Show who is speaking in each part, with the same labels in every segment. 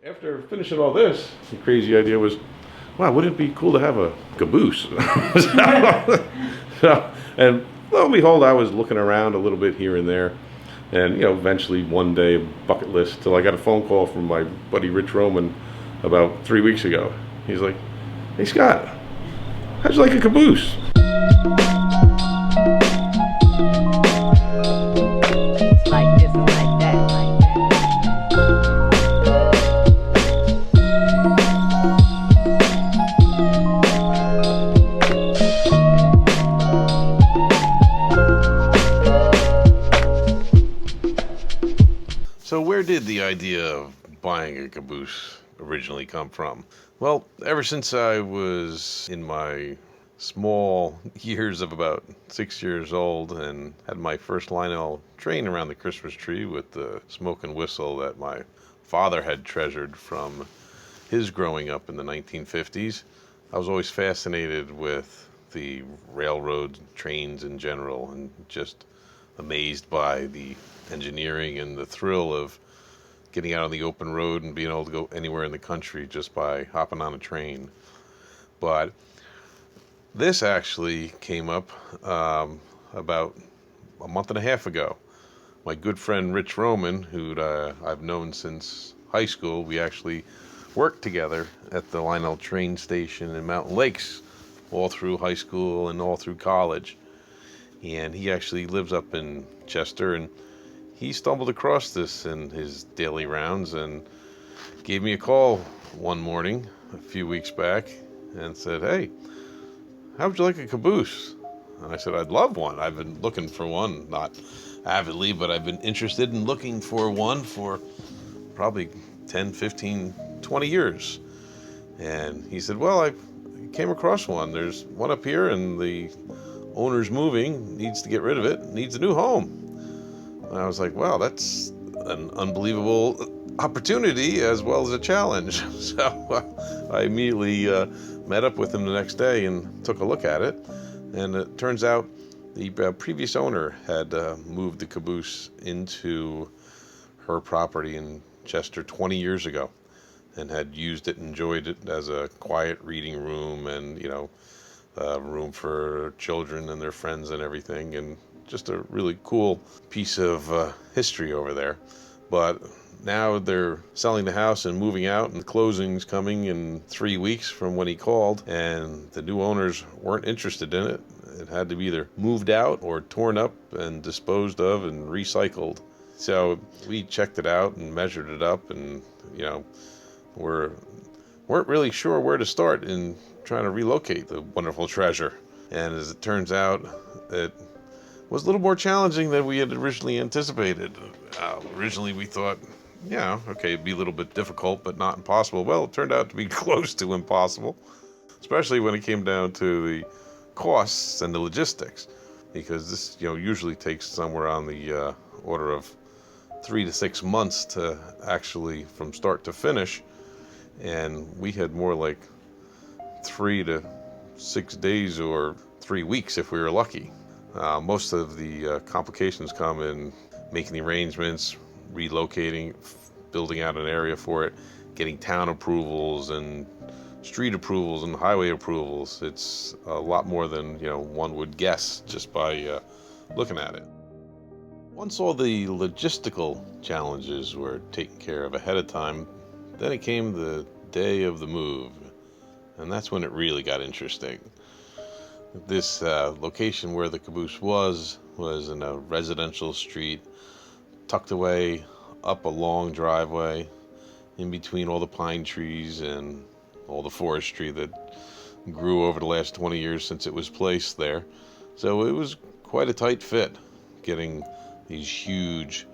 Speaker 1: After finishing all this, the crazy idea was, wow, wouldn't it be cool to have a caboose? And lo and behold, I was looking around a little bit here and there, and eventually one day, bucket list, till I got a phone call from my buddy Rich Roman about 3 weeks ago. He's like, "Hey Scott, how'd you like a caboose?"
Speaker 2: Like this, like that, like that.
Speaker 1: So where did the idea of buying a caboose originally come from? Well, ever since I was in my small years of about 6 years old and had my first Lionel train around the Christmas tree with the smoke and whistle that my father had treasured from his growing up in the 1950s, I was always fascinated with the railroad trains in general and just amazed by the engineering and the thrill of getting out on the open road and being able to go anywhere in the country just by hopping on a train. But this actually came up about a month and a half ago. My good friend Rich Roman, who I've known since high school, we actually worked together at the Lionel train station in Mountain Lakes all through high school and all through college. And he actually lives up in Chester, and he stumbled across this in his daily rounds and gave me a call one morning a few weeks back and said, "Hey, how would you like a caboose?" And I said, "I'd love one. I've been looking for one, not avidly, but I've been interested in looking for one for probably 10, 15, 20 years. And he said, "Well, I came across one. There's one up here and the owner's moving, needs to get rid of it, needs a new home." And I was like, wow, that's an unbelievable opportunity as well as a challenge. So I immediately met up with him the next day and took a look at it. And it turns out the previous owner had moved the caboose into her property in Chester 20 years ago and had used it, enjoyed it as a quiet reading room and, room for children and their friends and everything. And just a really cool piece of history over there. But now they're selling the house and moving out, and the closing's coming in 3 weeks from when he called, and the new owners weren't interested in it. It had to be either moved out or torn up and disposed of and recycled. So we checked it out and measured it up, and weren't really sure where to start in trying to relocate the wonderful treasure. And as it turns out, it was a little more challenging than we had originally anticipated. Originally we thought, yeah, okay, it'd be a little bit difficult, but not impossible. Well, it turned out to be close to impossible, especially when it came down to the costs and the logistics, because this, usually takes somewhere on the order of 3 to 6 months to actually from start to finish. And we had more like 3 to 6 days or 3 weeks if we were lucky. Most of the complications come in making the arrangements, relocating, building out an area for it, getting town approvals and street approvals and highway approvals. It's a lot more than one would guess just by looking at it. Once all the logistical challenges were taken care of ahead of time, then it came the day of the move, and that's when it really got interesting. This location where the caboose was in a residential street, tucked away up a long driveway, in between all the pine trees and all the forestry that grew over the last 20 years since it was placed there. So it was quite a tight fit, getting these huge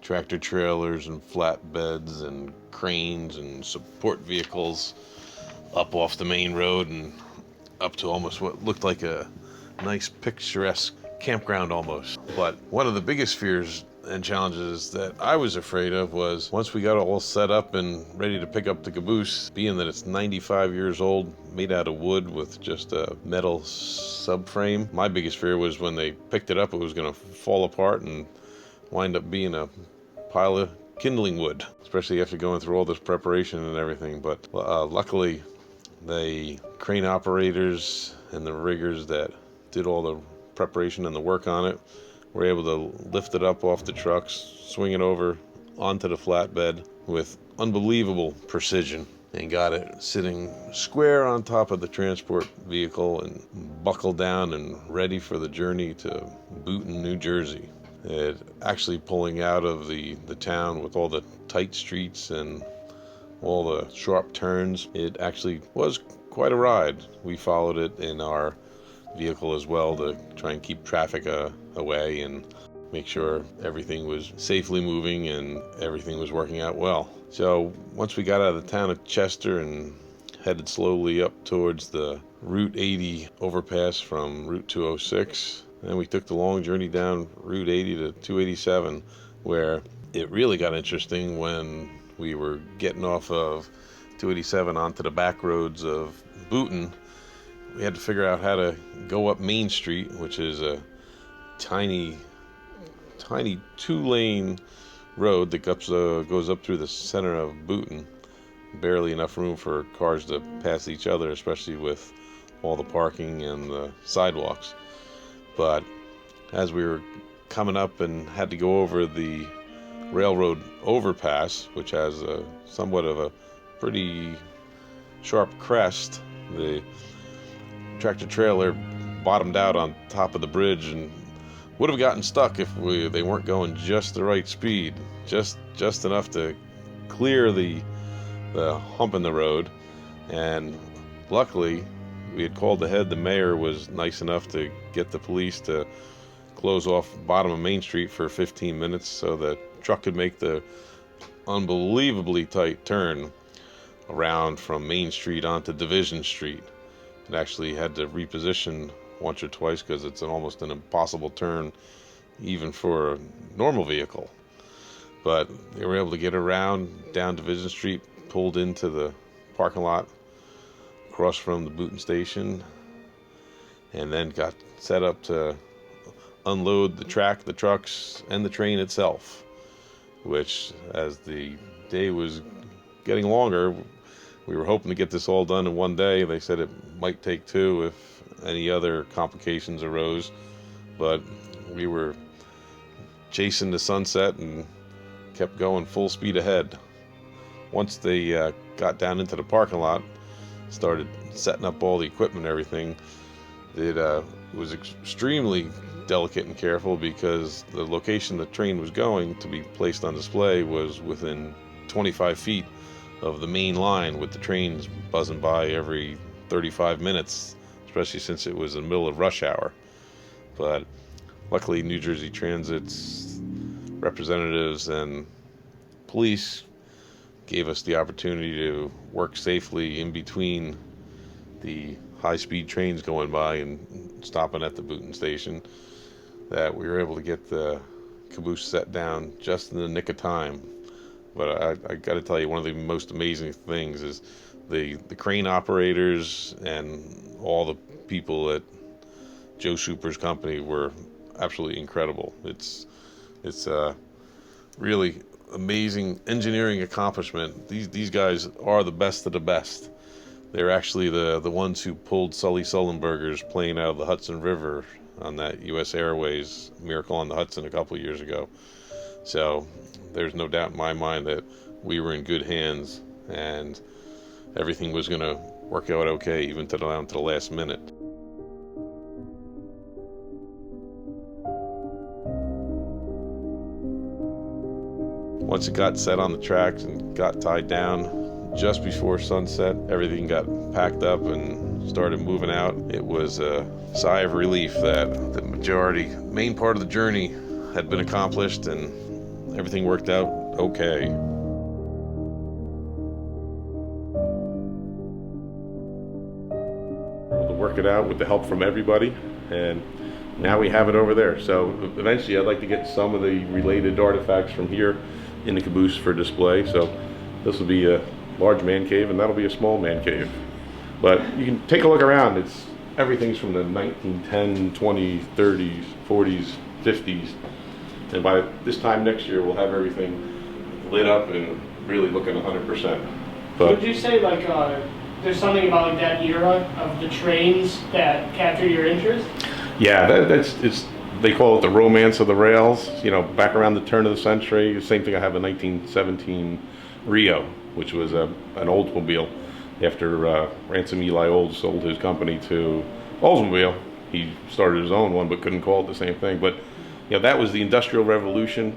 Speaker 1: tractor trailers and flatbeds and cranes and support vehicles up off the main road and up to almost what looked like a nice picturesque campground almost. But one of the biggest fears and challenges that I was afraid of was once we got all set up and ready to pick up the caboose, being that it's 95 years old, made out of wood with just a metal subframe. My biggest fear was when they picked it up, it was going to fall apart and wind up being a pile of kindling wood, especially after going through all this preparation and everything. But luckily, the crane operators and the riggers that did all the preparation and the work on it were able to lift it up off the trucks, swing it over onto the flatbed with unbelievable precision, and got it sitting square on top of the transport vehicle and buckled down and ready for the journey to Boonton, New Jersey. It actually pulling out of the town with all the tight streets and all the sharp turns. It actually was quite a ride. We followed it in our vehicle as well to try and keep traffic away and make sure everything was safely moving and everything was working out well. So once we got out of the town of Chester and headed slowly up towards the Route 80 overpass from Route 206, and we took the long journey down Route 80 to 287, where it really got interesting when we were getting off of 287 onto the back roads of Boonton. We had to figure out how to go up Main Street, which is a tiny 2-lane road that goes up through the center of Boonton. Barely enough room for cars to pass each other, especially with all the parking and the sidewalks. But as we were coming up and had to go over the railroad overpass, which has somewhat of a pretty sharp crest, the tractor trailer bottomed out on top of the bridge and would have gotten stuck if they weren't going just the right speed, just enough to clear the hump in the road. And luckily, we had called ahead. The mayor was nice enough to get the police to close off bottom of Main Street for 15 minutes so the truck could make the unbelievably tight turn around from Main Street onto Division Street. It actually had to reposition once or twice because it's almost an impossible turn even for a normal vehicle. But they were able to get around down Division Street, pulled into the parking lot across from the Boonton station, and then got set up to unload the trucks, and the train itself, which, as the day was getting longer, we were hoping to get this all done in one day. They said it might take 2 if any other complications arose, but we were chasing the sunset and kept going full speed ahead. Once they got down into the parking lot, started setting up all the equipment and everything, it was extremely delicate and careful because the location the train was going to be placed on display was within 25 feet of the main line, with the trains buzzing by every 35 minutes, especially since it was in the middle of rush hour. But luckily, New Jersey Transit's representatives and police gave us the opportunity to work safely in between the high-speed trains going by and stopping at the Boonton station, that we were able to get the caboose set down just in the nick of time. But I got to tell you, one of the most amazing things is the crane operators and all the people at Joe Super's company were absolutely incredible. It's a really amazing engineering accomplishment. These guys are the best of the best. They're actually the ones who pulled Sully Sullenberger's plane out of the Hudson River on that U.S. Airways Miracle on the Hudson a couple of years ago. So there's no doubt in my mind that we were in good hands and everything was going to work out okay, even down to the last minute. Once it got set on the tracks and got tied down, just before sunset, everything got packed up and started moving out. It was a sigh of relief that the main part of the journey had been accomplished and everything worked out okay. Able to work it out with the help from everybody, and now we have it over there. So eventually I'd like to get some of the related artifacts from here in the caboose for display. So this will be a large man cave and that'll be a small man cave. But you can take a look around. Everything's from the 1910, 20s, 30s, 40s, 50s. And by this time next year, we'll have everything
Speaker 3: lit up and really looking 100%.
Speaker 4: Would you say like there's something about like that era of the trains that captured your interest?
Speaker 3: Yeah, it's they call it the romance of the rails. You know, back around the turn of the century. The same thing I have a 1917 Rio, which was an Oldsmobile. After Ransom Eli Olds sold his company to Oldsmobile, he started his own one, but couldn't call it the same thing. But you know, that was the Industrial Revolution,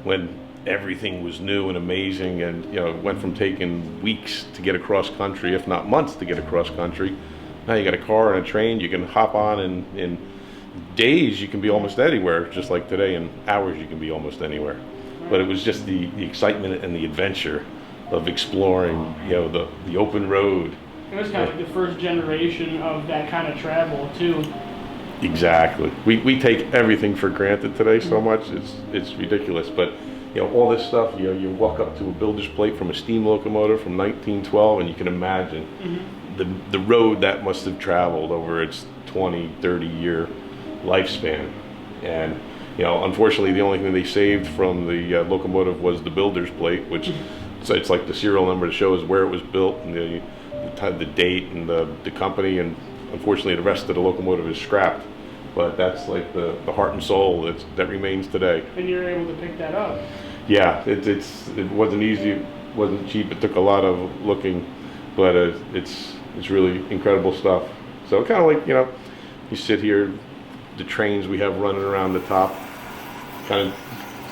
Speaker 3: when everything was new and amazing, and you know, it went from taking weeks to get across country, if not months to get across country. Now you got a car and a train you can hop on, and in days you can be almost anywhere, just like today in hours you can be almost anywhere. But it was just the excitement and the adventure of exploring, you know, the open road.
Speaker 4: It was kind of like the first generation of that kind of travel too.
Speaker 3: Exactly. We take everything for granted today so much, it's ridiculous. But you know, all this stuff, you know, you walk up to a builder's plate from a steam locomotive from 1912, and you can imagine the road that must have traveled over its 20, 30-year lifespan. And you know, unfortunately, the only thing they saved from the locomotive was the builder's plate, which it's like the serial number that shows where it was built and the date and the company, and unfortunately the rest of the locomotive is scrapped. But that's like the heart and soul that remains today.
Speaker 4: And you're able to pick that up.
Speaker 3: Yeah, it wasn't easy, it wasn't cheap, it took a lot of looking, but it's really incredible stuff. So kind of like, you know, you sit here, the trains we have running around the top, kind of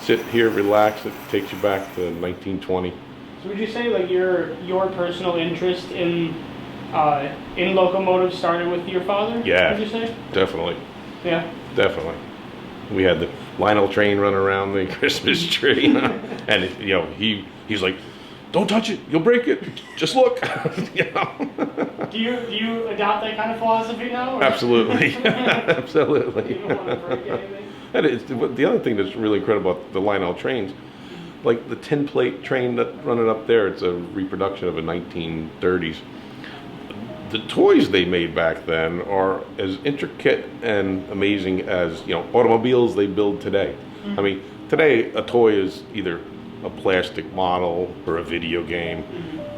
Speaker 3: sit here, relax, it takes you back to 1920.
Speaker 4: So would you say like your personal interest in locomotives started with your father?
Speaker 3: Yeah,
Speaker 4: would you say?
Speaker 3: Definitely.
Speaker 4: Yeah.
Speaker 3: Definitely. We had the Lionel train run around the Christmas tree, and you know, he's like, "Don't touch it, you'll break it. Just look." You know?
Speaker 4: Do you adopt that kind of philosophy now? Or?
Speaker 3: Absolutely, absolutely.
Speaker 4: You don't want to break anything.
Speaker 3: And the other thing that's really incredible about the Lionel trains, like the tin plate train that's running up there, it's a reproduction of a 1930s. The toys they made back then are as intricate and amazing as, you know, automobiles they build today. I mean, today a toy is either a plastic model or a video game.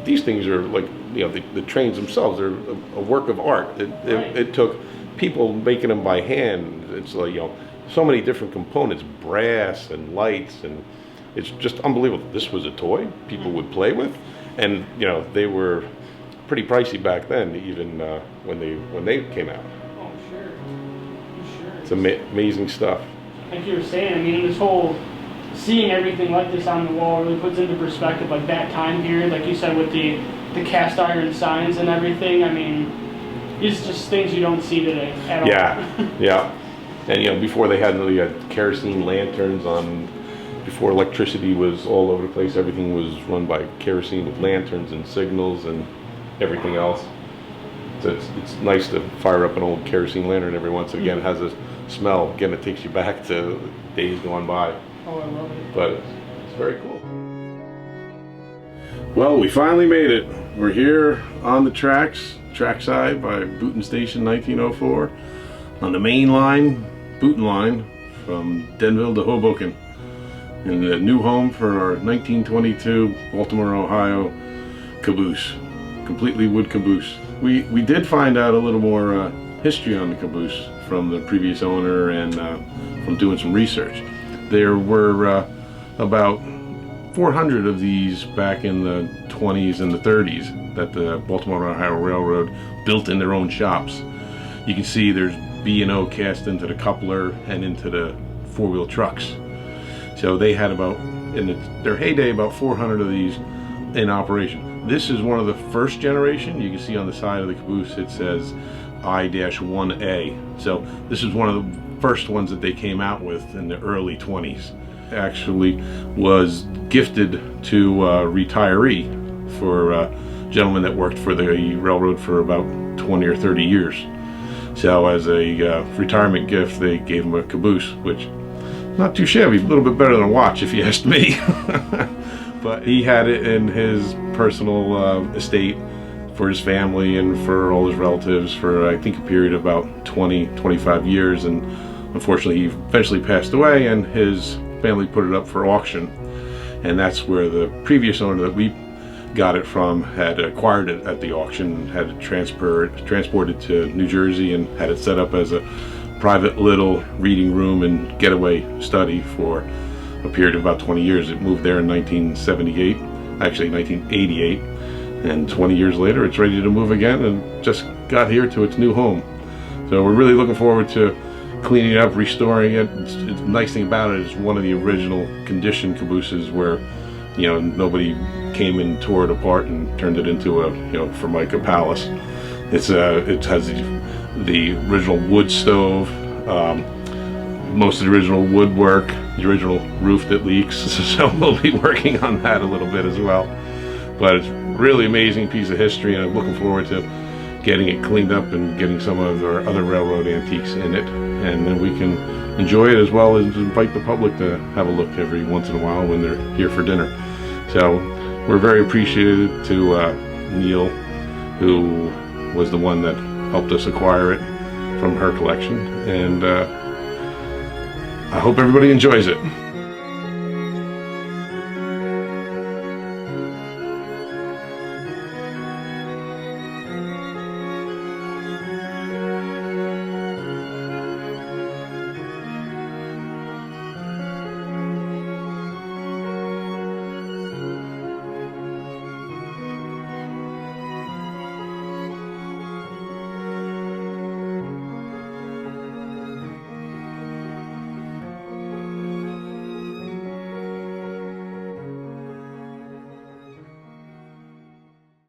Speaker 3: These things are like, you know, the trains themselves are a work of art. It took people making them by hand. It's like, you know, so many different components, brass and lights, and it's just unbelievable. This was a toy people would play with, and you know, they were pretty pricey back then, even when they came out.
Speaker 4: Oh, sure. Sure.
Speaker 3: It's amazing stuff.
Speaker 4: Like you were saying, I mean, this whole seeing everything like this on the wall really puts into perspective like that time period, like you said, with the cast iron signs and everything. I mean, it's just things you don't see today at all.
Speaker 3: Yeah. And you know, before they had kerosene lanterns on. Before electricity was all over the place, everything was run by kerosene with lanterns and signals and everything else. So it's nice to fire up an old kerosene lantern every once and again. It has a smell. Again, it takes you back to days gone by.
Speaker 4: Oh, I love it.
Speaker 3: But it's very cool. Well, we finally made it. We're here on the tracks, trackside by Boonton Station 1904, on the main line, Boonton line, from Denville to Hoboken, in the new home for our 1922 Baltimore, Ohio caboose, completely wood caboose. We did find out a little more history on the caboose from the previous owner and from doing some research. There were about 400 of these back in the 20s and the 30s that the Baltimore, Ohio Railroad built in their own shops. You can see there's B&O cast into the coupler and into the four-wheel trucks. So they had about, in their heyday, about 400 of these in operation. This is one of the first generation. You can see on the side of the caboose it says I-1A. So this is one of the first ones that they came out with in the early 20s. Actually was gifted to a retiree for a gentleman that worked for the railroad for about 20 or 30 years. So as a retirement gift, they gave him a caboose, which not too shabby, a little bit better than a watch if you asked me. But he had it in his personal estate for his family and for all his relatives for I think a period of about 25 years, and unfortunately he eventually passed away and his family put it up for auction. and that's where the previous owner that we got it from had acquired it at the auction, had it transported to New Jersey, and had it set up as a private little reading room and getaway study for a period of about 20 years. It moved there in 1978, actually 1988, and 20 years later it's ready to move again and just got here to its new home. So we're really looking forward to cleaning it up, restoring it. The nice thing about it is one of the original condition cabooses where, you know, nobody came and tore it apart and turned it into a, you know, Formica palace. It has the original wood stove, most of the original woodwork, the original roof that leaks, so we'll be working on that a little bit as well. But it's a really amazing piece of history, and I'm looking forward to getting it cleaned up and getting some of our other railroad antiques in it, and then we can enjoy it as well as invite the public to have a look every once in a while when they're here for dinner. So we're very appreciative to Neil, who was the one that helped us acquire it from her collection, and I hope everybody enjoys it.